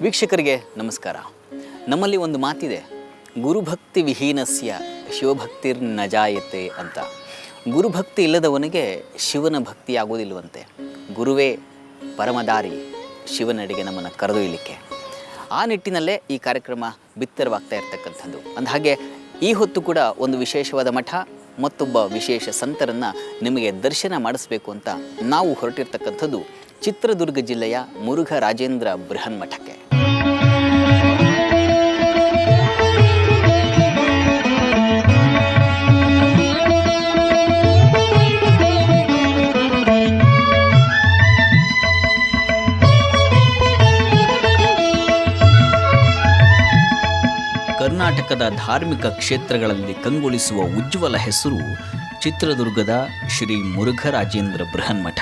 ವೀಕ್ಷಕರಿಗೆ ನಮಸ್ಕಾರ. ನಮ್ಮಲ್ಲಿ ಒಂದು ಮಾತಿದೆ, ಗುರುಭಕ್ತಿ ವಿಹೀನಸ್ಯ ಶಿವಭಕ್ತಿರ್ ನ ಜಾಯತೆ ಅಂತ. ಗುರುಭಕ್ತಿ ಇಲ್ಲದವನಿಗೆ ಶಿವನ ಭಕ್ತಿ ಆಗೋದಿಲ್ವಂತೆ. ಗುರುವೇ ಪರಮದಾರಿ ಶಿವನಡೆಗೆ ನಮ್ಮನ್ನು ಕರೆದೊಯ್ಯಲಿಕ್ಕೆ. ಆ ನಿಟ್ಟಿನಲ್ಲೇ ಈ ಕಾರ್ಯಕ್ರಮ ಬಿತ್ತರವಾಗ್ತಾ ಇರ್ತಕ್ಕಂಥದ್ದು. ಅಂದಹಾಗೆ ಈ ಹೊತ್ತು ಕೂಡ ಒಂದು ವಿಶೇಷವಾದ ಮಠ, ಮತ್ತೊಬ್ಬ ವಿಶೇಷ ಸಂತರನ್ನು ನಿಮಗೆ ದರ್ಶನ ಮಾಡಿಸ್ಬೇಕು ಅಂತ ನಾವು ಹೊರಟಿರ್ತಕ್ಕಂಥದ್ದು ಚಿತ್ರದುರ್ಗ ಜಿಲ್ಲೆಯ ಮುರುಘ ರಾಜೇಂದ್ರ ಬೃಹನ್ಮಠಕ್ಕೆ. ಕರ್ನಾಟಕದ ಧಾರ್ಮಿಕ ಕ್ಷೇತ್ರಗಳಲ್ಲಿ ಕಂಗೊಳಿಸುವ ಉಜ್ವಲ ಹೆಸರು ಚಿತ್ರದುರ್ಗದ ಶ್ರೀ ಮುರುಘರಾಜೇಂದ್ರ ಬೃಹನ್ಮಠ.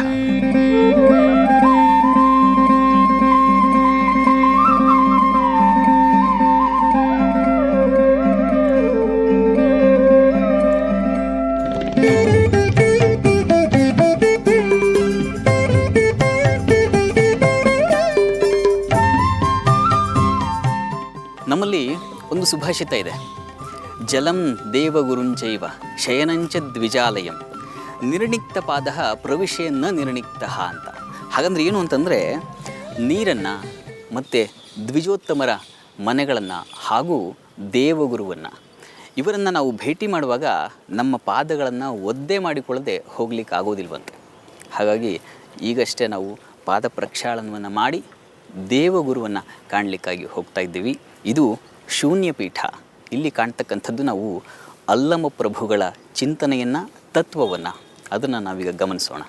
ನಮ್ಮಲ್ಲಿ ಒಂದು ಸುಭಾಷಿತ ಇದೆ, ಜಲಂ ದೇವಗುರುಂಚೈವ ಶಯನಂಚ ದ್ವಿಜಾಲಯಂ ನಿರ್ಣಿಕ್ತ ಪಾದ ಪ್ರವಿಶ್ಯ ನ ನಿರ್ಣಿಕ್ತ ಅಂತ. ಹಾಗಂದ್ರೆ ಏನು ಅಂತಂದರೆ, ನೀರನ್ನು ಮತ್ತು ದ್ವಿಜೋತ್ತಮರ ಮನೆಗಳನ್ನು ಹಾಗೂ ದೇವಗುರುವನ್ನು ಇವರನ್ನು ನಾವು ಭೇಟಿ ಮಾಡುವಾಗ ನಮ್ಮ ಪಾದಗಳನ್ನು ಒದ್ದೆ ಮಾಡಿಕೊಳ್ಳದೆ ಹೋಗ್ಲಿಕ್ಕೆ ಆಗೋದಿಲ್ವಂತೆ. ಹಾಗಾಗಿ ಈಗಷ್ಟೇ ನಾವು ಪಾದ ಪ್ರಕ್ಷಾಳನವನ್ನು ಮಾಡಿ ದೇವಗುರುವನ್ನು ಕಾಣಲಿಕ್ಕಾಗಿ ಹೋಗ್ತಾ ಇದ್ದೀವಿ. ಇದು ಶೂನ್ಯ ಪೀಠ. ಇಲ್ಲಿ ಕಾಣ್ತಕ್ಕಂಥದ್ದು ನಾವು ಅಲ್ಲಮ ಪ್ರಭುಗಳ ಚಿಂತನೆಯನ್ನು, ತತ್ವವನ್ನು, ಅದನ್ನು ನಾವೀಗ ಗಮನಿಸೋಣ.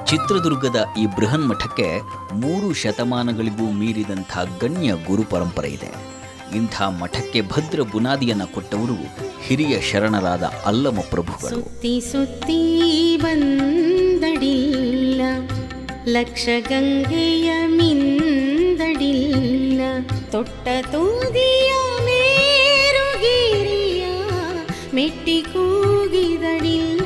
ಚಿತ್ರದುರ್ಗದ ಈ ಬೃಹನ್ಮಠಕ್ಕೆ 3 ಶತಮಾನಗಳಿಗೂ ಮೀರಿದಂಥ ಗಣ್ಯ ಗುರು ಪರಂಪರೆ ಇದೆ. ಇಂಥ ಮಠಕ್ಕೆ ಭದ್ರ ಬುನಾದಿಯನ್ನು ಕೊಟ್ಟವರು ಹಿರಿಯ ಶರಣರಾದ ಅಲ್ಲಮ ಪ್ರಭುಗಳು. ಸುತ್ತಿ ಸುತ್ತಿ ಬಂದಡಿಲ್ಲ, ಲಕ್ಷ ಗಂಗೆಯ ಮಿಂದಡಿಲ್ಲ, ತೊಟ್ಟ ತೂದಿಯ ಮೇರುಗಿರಿಯ ಮೆಟ್ಟಿ ಕೂಗಿದಡಿಲ್ಲ.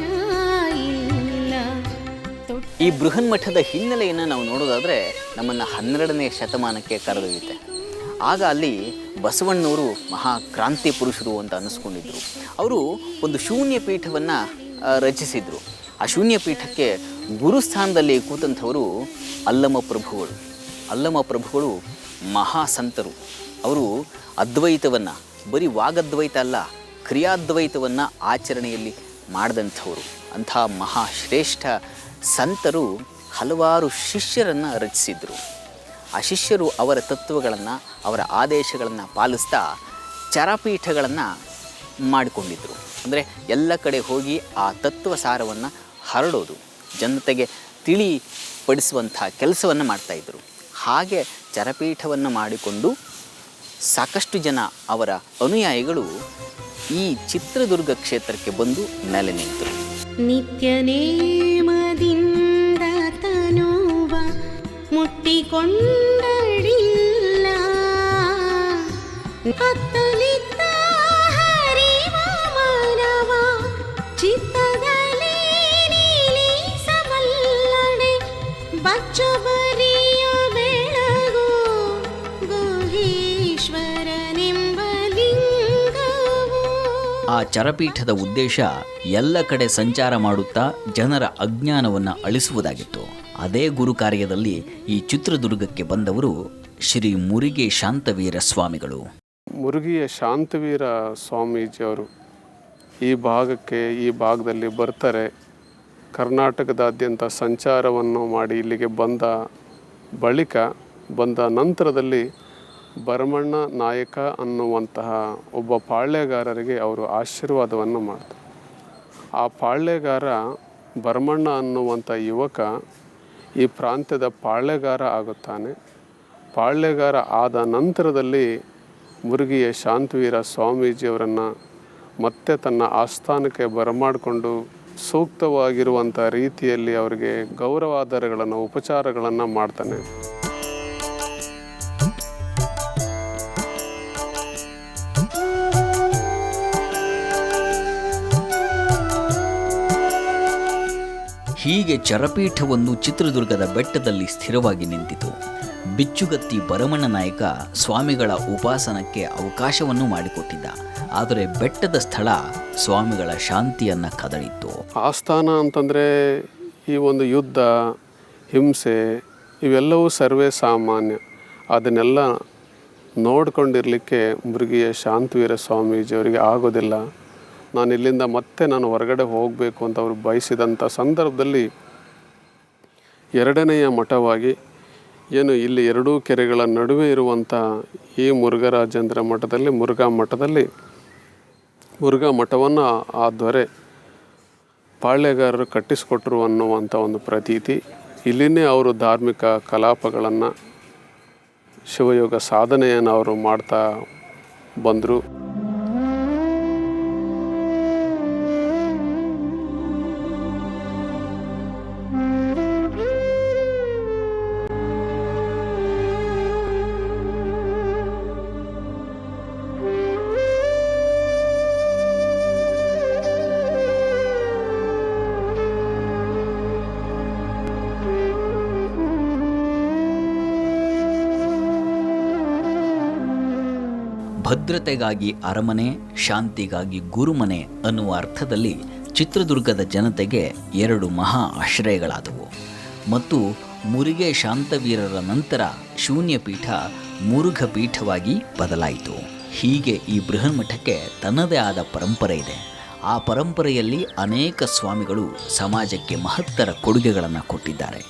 ಈ ಬೃಹನ್ಮಠದ ಹಿನ್ನೆಲೆಯನ್ನು ನಾವು ನೋಡೋದಾದರೆ ನಮ್ಮನ್ನು 12ನೇ ಶತಮಾನಕ್ಕೆ ಕರೆದೊಯ್ಯುತ್ತೆ. ಆಗ ಅಲ್ಲಿ ಬಸವಣ್ಣವರು ಮಹಾ ಕ್ರಾಂತಿ ಪುರುಷರು ಅಂತ ಅನ್ನಿಸ್ಕೊಂಡಿದ್ರು. ಅವರು ಒಂದು ಶೂನ್ಯ ಪೀಠವನ್ನು ರಚಿಸಿದರು. ಆ ಶೂನ್ಯ ಪೀಠಕ್ಕೆ ಗುರುಸ್ಥಾನದಲ್ಲಿ ಕೂತಂಥವರು ಅಲ್ಲಮ ಪ್ರಭುಗಳು. ಅಲ್ಲಮ ಪ್ರಭುಗಳು ಮಹಾ ಸಂತರು. ಅವರು ಅದ್ವೈತವನ್ನು, ಬರೀ ವಾಗದ್ವೈತ ಅಲ್ಲ, ಕ್ರಿಯಾದ್ವೈತವನ್ನು ಆಚರಣೆಯಲ್ಲಿ ಮಾಡಿದಂಥವರು. ಅಂಥ ಮಹಾಶ್ರೇಷ್ಠ ಸಂತರು ಹಲವಾರು ಶಿಷ್ಯರನ್ನು ರಚಿಸಿದರು. ಆ ಶಿಷ್ಯರು ಅವರ ತತ್ವಗಳನ್ನು, ಅವರ ಆದೇಶಗಳನ್ನು ಪಾಲಿಸ್ತಾ ಚರಪೀಠಗಳನ್ನು ಮಾಡಿಕೊಂಡಿದ್ದರು. ಅಂದರೆ ಎಲ್ಲ ಕಡೆ ಹೋಗಿ ಆ ತತ್ವ ಸಾರವನ್ನು ಹರಡೋದು, ಜನತೆಗೆ ತಿಳಿಪಡಿಸುವಂಥ ಕೆಲಸವನ್ನು ಮಾಡ್ತಾಯಿದ್ರು. ಹಾಗೆ ಚರಪೀಠವನ್ನು ಮಾಡಿಕೊಂಡು ಸಾಕಷ್ಟು ಜನ ಅವರ ಅನುಯಾಯಿಗಳು ಈ ಚಿತ್ರದುರ್ಗ ಕ್ಷೇತ್ರಕ್ಕೆ ಬಂದು ನೆಲೆ ನಿಂತರು. ನಿತ್ಯ ನೇಮದಿಂದ ತನುವ ಮುಟ್ಟಿಕೊಂಡಡಿಲ್ಲ, ಅತ್ತಲಿದ್ದ ಹರಿವ ಮನವ ಚಿತ್ತದಲ್ಲಿ ನಿಲ್ಲಿಸಬಲ್ಲಡೆ, ಬಚ್ಚು ಬರಿಯ ಬೆಳಗು ಗುಹೇಶ್ವರನೆಂಬ ಲಿಂಗವು. ಆ ಚರಪೀಠದ ಉದ್ದೇಶ ಎಲ್ಲ ಕಡೆ ಸಂಚಾರ ಮಾಡುತ್ತಾ ಜನರ ಅಜ್ಞಾನವನ್ನು ಅಳಿಸುವುದಾಗಿತ್ತು. ಅದೇ ಗುರು ಕಾರ್ಯದಲ್ಲಿ ಈ ಚಿತ್ರದುರ್ಗಕ್ಕೆ ಬಂದವರು ಶ್ರೀ ಮುರುಗಿ ಶಾಂತವೀರ ಸ್ವಾಮಿಗಳು. ಮುರುಗಿಯ ಶಾಂತವೀರ ಸ್ವಾಮೀಜಿಯವರು ಈ ಭಾಗದಲ್ಲಿ ಬರ್ತಾರೆ. ಕರ್ನಾಟಕದಾದ್ಯಂತ ಸಂಚಾರವನ್ನು ಮಾಡಿ ಇಲ್ಲಿಗೆ ಬಂದ ನಂತರದಲ್ಲಿ ಭರಮಣ್ಣ ನಾಯಕ ಅನ್ನುವಂತಹ ಒಬ್ಬ ಪಾಳ್ಯಗಾರರಿಗೆ ಅವರು ಆಶೀರ್ವಾದವನ್ನು ಮಾಡ್ತಾರೆ. ಆ ಪಾಳ್ಯಗಾರ ಭರಮಣ್ಣ ಅನ್ನುವಂಥ ಯುವಕ ಈ ಪ್ರಾಂತ್ಯದ ಪಾಳ್ಯಗಾರ ಆಗುತ್ತಾನೆ. ಪಾಳ್ಯಗಾರ ಆದ ನಂತರದಲ್ಲಿ ಮುರುಗಿಯ ಶಾಂತವೀರ ಸ್ವಾಮೀಜಿಯವರನ್ನು ಮತ್ತೆ ತನ್ನ ಆಸ್ಥಾನಕ್ಕೆ ಬರಮಾಡಿಕೊಂಡು ಸೂಕ್ತವಾಗಿರುವಂಥ ರೀತಿಯಲ್ಲಿ ಅವರಿಗೆ ಗೌರವಾಧಾರಗಳನ್ನು ಉಪಚಾರಗಳನ್ನು ಮಾಡ್ತಾನೆ. ಹೀಗೆ ಚರಪೀಠವೊಂದು ಚಿತ್ರದುರ್ಗದ ಬೆಟ್ಟದಲ್ಲಿ ಸ್ಥಿರವಾಗಿ ನಿಂತಿತು. ಬಿಚ್ಚುಗತ್ತಿ ಭರಮಣ್ಣ ನಾಯಕ ಸ್ವಾಮಿಗಳ ಉಪಾಸನಕ್ಕೆ ಅವಕಾಶವನ್ನು ಮಾಡಿಕೊಟ್ಟಿದ್ದ. ಆದರೆ ಬೆಟ್ಟದ ಸ್ಥಳ ಸ್ವಾಮಿಗಳ ಶಾಂತಿಯನ್ನು ಕದಳಿತ್ತು. ಆಸ್ಥಾನ ಅಂತಂದರೆ ಈ ಒಂದು ಯುದ್ಧ, ಹಿಂಸೆ ಇವೆಲ್ಲವೂ ಸರ್ವೇ ಸಾಮಾನ್ಯ. ಅದನ್ನೆಲ್ಲ ನೋಡ್ಕೊಂಡಿರಲಿಕ್ಕೆ ಮುರುಗಿಯ ಶಾಂತವೀರ ಸ್ವಾಮೀಜಿಯವರಿಗೆ ಆಗೋದಿಲ್ಲ. ನಾನು ಇಲ್ಲಿಂದ ಮತ್ತೆ ಹೊರಗಡೆ ಹೋಗಬೇಕು ಅಂತ ಅವರು ಬಯಸಿದಂಥ ಸಂದರ್ಭದಲ್ಲಿ ಎರಡನೆಯ ಮಠವಾಗಿ ಏನು ಇಲ್ಲಿ ಎರಡೂ ಕೆರೆಗಳ ನಡುವೆ ಇರುವಂಥ ಈ ಮುರುಘರಾಜೇಂದ್ರ ಮಠದಲ್ಲಿ ಮುರುಘಾ ಮಠವನ್ನು ಆ ದೊರೆ ಪಾಳ್ಯಗಾರರು ಕಟ್ಟಿಸಿಕೊಟ್ರು ಅನ್ನುವಂಥ ಒಂದು ಪ್ರತೀತಿ. ಇಲ್ಲಿನೇ ಅವರು ಧಾರ್ಮಿಕ ಕಲಾಪಗಳನ್ನು, ಶಿವಯೋಗ ಸಾಧನೆಯನ್ನು ಅವರು ಮಾಡ್ತಾ ಬಂದರು. ಭದ್ರತೆಗಾಗಿ ಅರಮನೆ, ಶಾಂತಿಗಾಗಿ ಗುರುಮನೆ ಅನ್ನುವ ಅರ್ಥದಲ್ಲಿ ಚಿತ್ರದುರ್ಗದ ಜನತೆಗೆ ಎರಡು ಮಹಾ ಆಶ್ರಯಗಳಾದವು. ಮತ್ತು ಮುರುಘೆ ಶಾಂತವೀರರ ನಂತರ ಶೂನ್ಯಪೀಠ ಮುರುಘ ಪೀಠವಾಗಿ ಬದಲಾಯಿತು. ಹೀಗೆ ಈ ಬೃಹನ್ಮಠಕ್ಕೆ ತನ್ನದೇ ಆದ ಪರಂಪರೆ ಇದೆ. ಆ ಪರಂಪರೆಯಲ್ಲಿ ಅನೇಕ ಸ್ವಾಮಿಗಳು ಸಮಾಜಕ್ಕೆ ಮಹತ್ತರ ಕೊಡುಗೆಗಳನ್ನು ಕೊಟ್ಟಿದ್ದಾರೆ.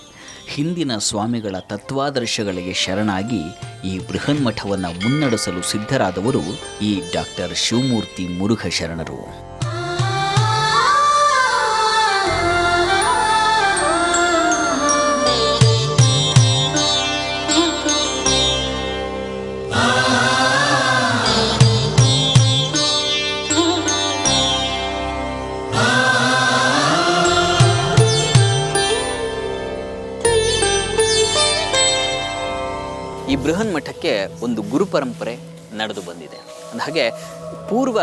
ಹಿಂದಿನ ಸ್ವಾಮಿಗಳ ತತ್ವಾದರ್ಶಗಳಿಗೆ ಶರಣಾಗಿ ಈ ಬೃಹನ್ಮಠವನ್ನು ಮುನ್ನಡೆಸಲು ಸಿದ್ಧರಾದವರು ಈ ಡಾಕ್ಟರ್ ಶಿವಮೂರ್ತಿ ಮುರುಘ ಶರಣರು. ಈ ಬೃಹನ್ಮಠಕ್ಕೆ ಒಂದು ಗುರು ಪರಂಪರೆ ನಡೆದು ಬಂದಿದೆ. ಹಾಗೆ ಪೂರ್ವ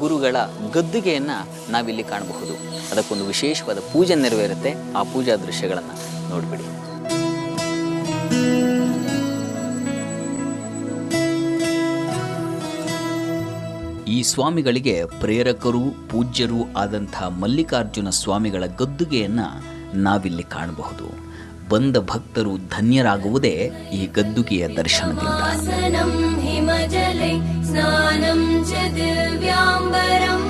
ಗುರುಗಳ ಗದ್ದುಗೆಯನ್ನು ನಾವಿಲ್ಲಿ ಕಾಣಬಹುದು. ಅದಕ್ಕೊಂದು ವಿಶೇಷವಾದ ಪೂಜೆ ನೆರವೇರುತ್ತೆ. ಆ ಪೂಜಾ ದೃಶ್ಯಗಳನ್ನು ನೋಡಿಬಿಡಿ. ಈ ಸ್ವಾಮಿಗಳಿಗೆ ಪ್ರೇರಕರು, ಪೂಜ್ಯರು ಆದಂಥ ಮಲ್ಲಿಕಾರ್ಜುನ ಸ್ವಾಮಿಗಳ ಗದ್ದುಗೆಯನ್ನು ನಾವಿಲ್ಲಿ ಕಾಣಬಹುದು. ಬಂದ ಭಕ್ತರು ಧನ್ಯರಾಗುವುದೇ ಈ ಗದ್ದುಗೆಯ ದರ್ಶನದಿಂದ. ಹಿಮಜಲೆ ಸ್ನಾನಂ ಚ ದಿವ್ಯಾಂಬರಂ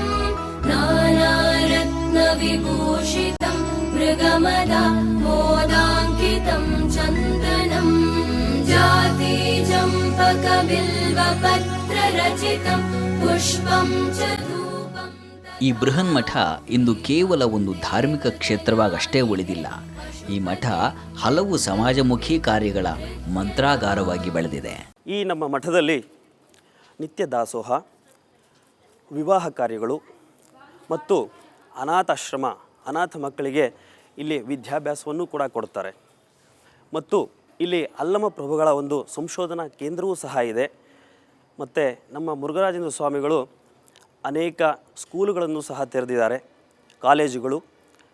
ನಾನಾರತ್ನ ವಿಭೂಷಿತಂ ಮೃಗಮದ ಮೋದಾಂಕಿತಂ ಚಂದನಂ ಜಾತಿ ಚಂಪಕ ಬಿಲ್ವ ಪತ್ರ ರಚಿತಂ ಪುಷ್ಪಂ ಚ ಧೂಪಂ. ಈ ಬೃಹನ್ಮಠ ಇಂದು ಕೇವಲ ಒಂದು ಧಾರ್ಮಿಕ ಕ್ಷೇತ್ರವಾಗಷ್ಟೇ ಉಳಿದಿಲ್ಲ. ಈ ಮಠ ಹಲವು ಸಮಾಜಮುಖಿ ಕಾರ್ಯಗಳ ಮಂತ್ರಾಗಾರವಾಗಿ ಬೆಳೆದಿದೆ. ಈ ನಮ್ಮ ಮಠದಲ್ಲಿ ನಿತ್ಯ ದಾಸೋಹ, ವಿವಾಹ ಕಾರ್ಯಗಳು ಮತ್ತು ಅನಾಥಾಶ್ರಮ, ಅನಾಥ ಮಕ್ಕಳಿಗೆ ಇಲ್ಲಿ ವಿದ್ಯಾಭ್ಯಾಸವನ್ನು ಕೂಡ ಕೊಡ್ತಾರೆ. ಮತ್ತು ಇಲ್ಲಿ ಅಲ್ಲಮ ಪ್ರಭುಗಳ ಒಂದು ಸಂಶೋಧನಾ ಕೇಂದ್ರವೂ ಸಹ ಇದೆ. ಮತ್ತು ನಮ್ಮ ಮುರುಘರಾಜೇಂದ್ರ ಸ್ವಾಮಿಗಳು ಅನೇಕ ಸ್ಕೂಲುಗಳನ್ನು ಸಹ ತೆರೆದಿದ್ದಾರೆ, ಕಾಲೇಜುಗಳು.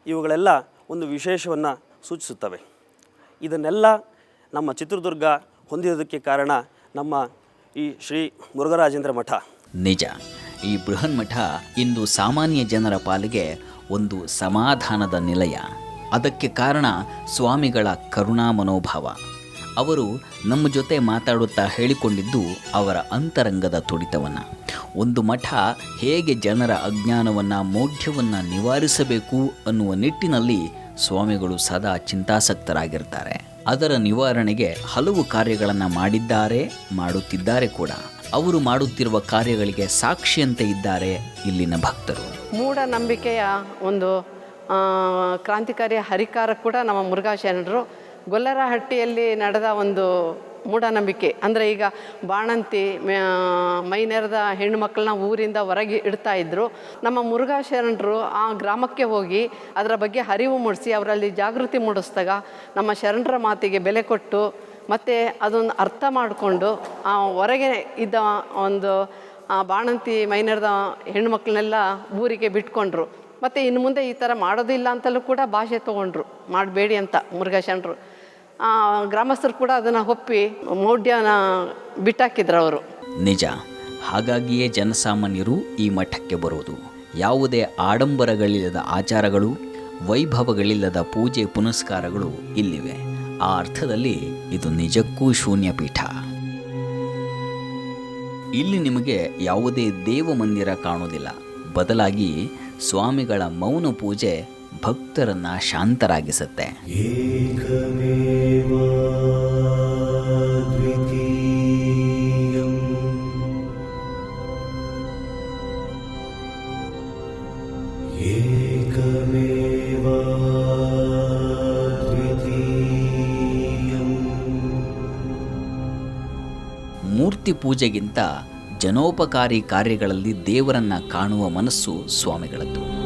ಇವುಗಳೆಲ್ಲ ಒಂದು ವಿಶೇಷವನ್ನು ಸೂಚಿಸುತ್ತವೆ. ಇದನ್ನೆಲ್ಲ ನಮ್ಮ ಚಿತ್ರದುರ್ಗ ಹೊಂದಿರೋದಕ್ಕೆ ಕಾರಣ ನಮ್ಮ ಈ ಶ್ರೀ ಮುರುಘರಾಜೇಂದ್ರ ಮಠ. ನಿಜ, ಈ ಬೃಹನ್ಮಠ ಇಂದು ಸಾಮಾನ್ಯ ಜನರ ಪಾಲಿಗೆ ಒಂದು ಸಮಾಧಾನದ ನಿಲಯ. ಅದಕ್ಕೆ ಕಾರಣ ಸ್ವಾಮಿಗಳ ಕರುಣಾ ಮನೋಭಾವ. ಅವರು ನಮ್ಮ ಜೊತೆ ಮಾತಾಡುತ್ತಾ ಹೇಳಿಕೊಂಡಿದ್ದು ಅವರ ಅಂತರಂಗದ ತುಡಿತವನ್ನು. ಒಂದು ಮಠ ಹೇಗೆ ಜನರ ಅಜ್ಞಾನವನ್ನು, ಮೌಢ್ಯವನ್ನು ನಿವಾರಿಸಬೇಕು ಅನ್ನುವ ನಿಟ್ಟಿನಲ್ಲಿ ಸ್ವಾಮಿಗಳು ಸದಾ ಚಿಂತಾಸಕ್ತರಾಗಿರ್ತಾರೆ. ಅದರ ನಿವಾರಣೆಗೆ ಹಲವು ಕಾರ್ಯಗಳನ್ನು ಮಾಡಿದ್ದಾರೆ, ಮಾಡುತ್ತಿದ್ದಾರೆ ಕೂಡ. ಅವರು ಮಾಡುತ್ತಿರುವ ಕಾರ್ಯಗಳಿಗೆ ಸಾಕ್ಷಿಯಂತೆ ಇದ್ದಾರೆ ಇಲ್ಲಿನ ಭಕ್ತರು. ಮೂಢನಂಬಿಕೆಯ ಒಂದು ಕ್ರಾಂತಿಕಾರಿ ಹರಿಕಾರ ಕೂಡ ನಮ್ಮ ಮುರುಘಾ ಶರಣರು. ಗೊಲ್ಲರಹಟ್ಟಿಯಲ್ಲಿ ನಡೆದ ಒಂದು ಮೂಢನಂಬಿಕೆ. ಅಂದರೆ ಈಗ ಬಾಣಂತಿ ಮೈನೆರೆದ ಹೆಣ್ಣು ಮಕ್ಕಳನ್ನ ಊರಿಂದ ಹೊರಗೆ ಇಡ್ತಾ ಇದ್ದರು. ನಮ್ಮ ಮುರುಘಾ ಶರಣರು ಆ ಗ್ರಾಮಕ್ಕೆ ಹೋಗಿ ಅದರ ಬಗ್ಗೆ ಅರಿವು ಮೂಡಿಸಿ ಅವರಲ್ಲಿ ಜಾಗೃತಿ ಮೂಡಿಸಿದಾಗ ನಮ್ಮ ಶರಣರ ಮಾತಿಗೆ ಬೆಲೆ ಕೊಟ್ಟು ಮತ್ತು ಅದನ್ನು ಅರ್ಥ ಮಾಡಿಕೊಂಡು ಹೊರಗೆ ಇದ್ದ ಒಂದು ಬಾಣಂತಿ ಮೈನೆರೆದ ಹೆಣ್ಣುಮಕ್ಳನ್ನೆಲ್ಲ ಊರಿಗೆ ಬಿಟ್ಕೊಂಡ್ರು. ಮತ್ತು ಇನ್ನು ಮುಂದೆ ಈ ಥರ ಮಾಡೋದಿಲ್ಲ ಅಂತಲೂ ಕೂಡ ಭಾಷೆ ತೊಗೊಂಡ್ರು, ಮಾಡಬೇಡಿ ಅಂತ ಮುರುಘಾ ಶರಣರು. ಗ್ರಾಮಸ್ಥರು ಕೂಡ ಅದನ್ನು ಒಪ್ಪಿ ಮೌಢ್ಯನ ಬಿಟ್ಟಾಕಿದ್ರು ಅವರು. ನಿಜ. ಹಾಗಾಗಿಯೇ ಜನಸಾಮಾನ್ಯರು ಈ ಮಠಕ್ಕೆ ಬರೋದು. ಯಾವುದೇ ಆಡಂಬರಗಳಿಲ್ಲದ ಆಚಾರಗಳು, ವೈಭವಗಳಿಲ್ಲದ ಪೂಜೆ ಪುನಸ್ಕಾರಗಳು ಇಲ್ಲಿವೆ. ಆ ಅರ್ಥದಲ್ಲಿ ಇದು ನಿಜಕ್ಕೂ ಶೂನ್ಯಪೀಠ. ಇಲ್ಲಿ ನಿಮಗೆ ಯಾವುದೇ ದೇವ ಮಂದಿರ ಕಾಣುವುದಿಲ್ಲ. ಬದಲಾಗಿ ಸ್ವಾಮಿಗಳ ಮೌನ ಪೂಜೆ ಭಕ್ತರನ್ನ ಶಾಂತರಾಗಿಸುತ್ತೆ. ಮೂರ್ತಿ ಪೂಜೆಗಿಂತ ಜನೋಪಕಾರಿ ಕಾರ್ಯಗಳಲ್ಲಿ ದೇವರನ್ನ ಕಾಣುವ ಮನಸ್ಸು ಸ್ವಾಮಿಗಳದ್ದು.